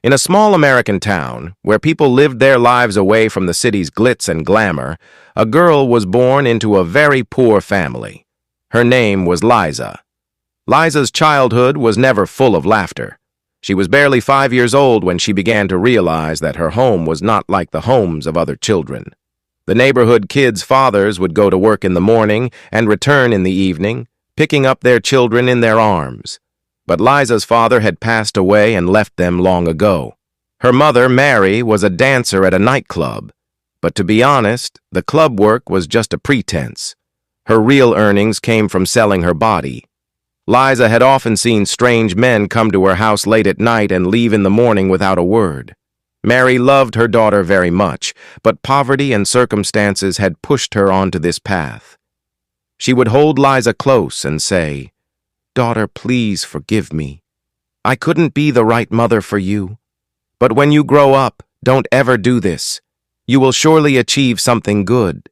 In a small American town, where people lived their lives away from the city's glitz and glamour, a girl was born into a very poor family. Her name was Liza. Liza's childhood was never full of laughter. She was barely 5 years old when she began to realize that her home was not like the homes of other children. The neighborhood kids' fathers would go to work in the morning and return in the evening, picking up their children in their arms. But Liza's father had passed away and left them long ago. Her mother, Mary, was a dancer at a nightclub. But to be honest, the club work was just a pretense. Her real earnings came from selling her body. Liza had often seen strange men come to her house late at night and leave in the morning without a word. Mary loved her daughter very much, but poverty and circumstances had pushed her onto this path. She would hold Liza close and say, "Daughter, please forgive me. I couldn't be the right mother for you. But when you grow up, don't ever do this. You will surely achieve something good."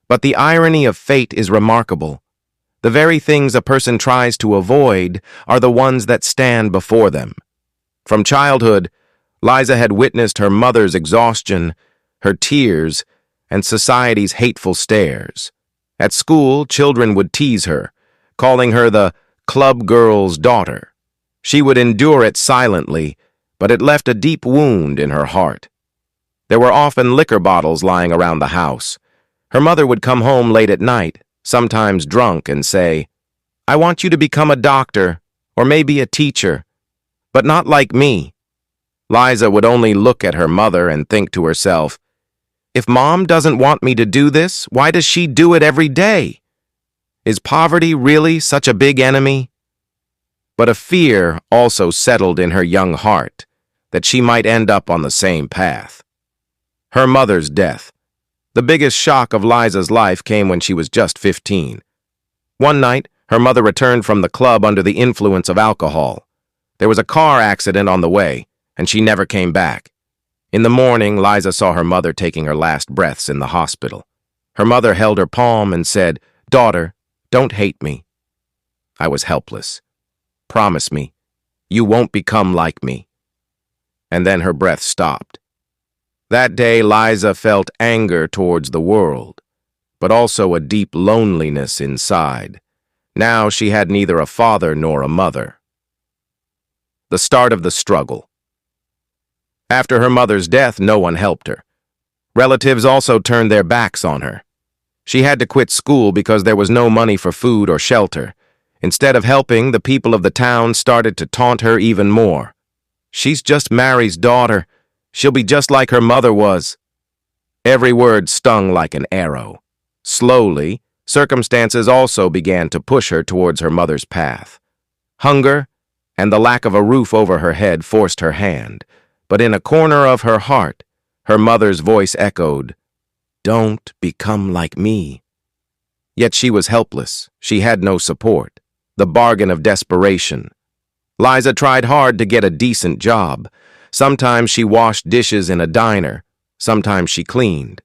But the irony of fate is remarkable. The very things a person tries to avoid are the ones that stand before them. From childhood, Liza had witnessed her mother's exhaustion, her tears, and society's hateful stares. At school, children would tease her, calling her the club girl's daughter. She would endure it silently, but it left a deep wound in her heart. There were often liquor bottles lying around the house. Her mother would come home late at night, sometimes drunk, and say, "I want you to become a doctor, or maybe a teacher, but not like me." Liza would only look at her mother and think to herself, "If Mom doesn't want me to do this, why does she do it every day? Is poverty really such a big enemy?" But a fear also settled in her young heart that she might end up on the same path. Her mother's death. The biggest shock of Liza's life came when she was just 15. One night, her mother returned from the club under the influence of alcohol. There was a car accident on the way, and she never came back. In the morning, Liza saw her mother taking her last breaths in the hospital. Her mother held her palm and said, "Daughter, don't hate me." I was helpless. "Promise me, you won't become like me." And then her breath stopped. That day, Liza felt anger towards the world, but also a deep loneliness inside. Now she had neither a father nor a mother. The start of the struggle. After her mother's death, no one helped her. Relatives also turned their backs on her. She had to quit school because there was no money for food or shelter. Instead of helping, the people of the town started to taunt her even more. "She's just Mary's daughter. She'll be just like her mother was." Every word stung like an arrow. Slowly, circumstances also began to push her towards her mother's path. Hunger and the lack of a roof over her head forced her hand, but in a corner of her heart, her mother's voice echoed, "Don't become like me." Yet she was helpless. She had no support. The bargain of desperation. Liza tried hard to get a decent job. Sometimes she washed dishes in a diner. Sometimes she cleaned.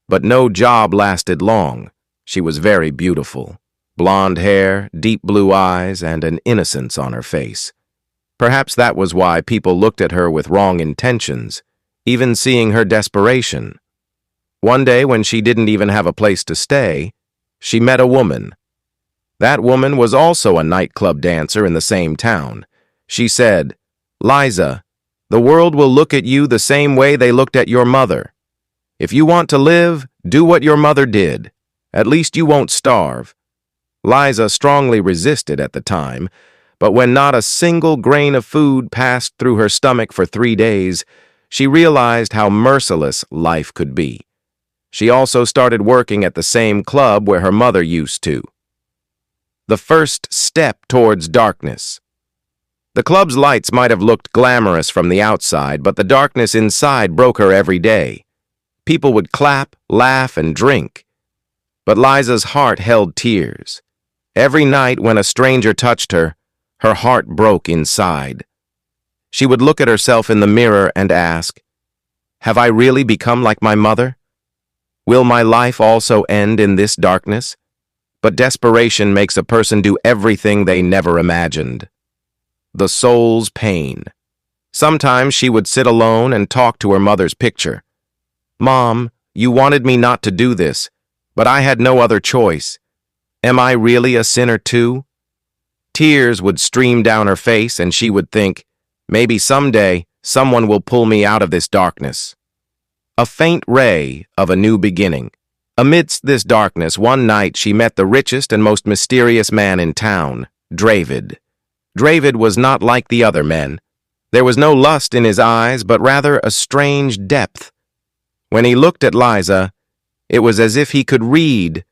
But no job lasted long. She was very beautiful. Blonde hair, deep blue eyes, and an innocence on her face. Perhaps that was why people looked at her with wrong intentions, even seeing her desperation. One day, when she didn't even have a place to stay, she met a woman. That woman was also a nightclub dancer in the same town. She said, "Liza, the world will look at you the same way they looked at your mother. If you want to live, do what your mother did. At least you won't starve." Liza strongly resisted at the time, but when not a single grain of food passed through her stomach for 3 days, she realized how merciless life could be. She also started working at the same club where her mother used to. The first step towards darkness. The club's lights might have looked glamorous from the outside, but the darkness inside broke her every day. People would clap, laugh, and drink. But Liza's heart held tears. Every night when a stranger touched her, her heart broke inside. She would look at herself in the mirror and ask, "Have I really become like my mother? Will my life also end in this darkness?" But desperation makes a person do everything they never imagined. The soul's pain. Sometimes she would sit alone and talk to her mother's picture. "Mom, you wanted me not to do this, but I had no other choice. Am I really a sinner too?" Tears would stream down her face, and she would think, maybe someday someone will pull me out of this darkness. A faint ray of a new beginning. Amidst this darkness, one night she met the richest and most mysterious man in town, David. David was not like the other men. There was no lust in his eyes, but rather a strange depth. When he looked at Liza, it was as if he could read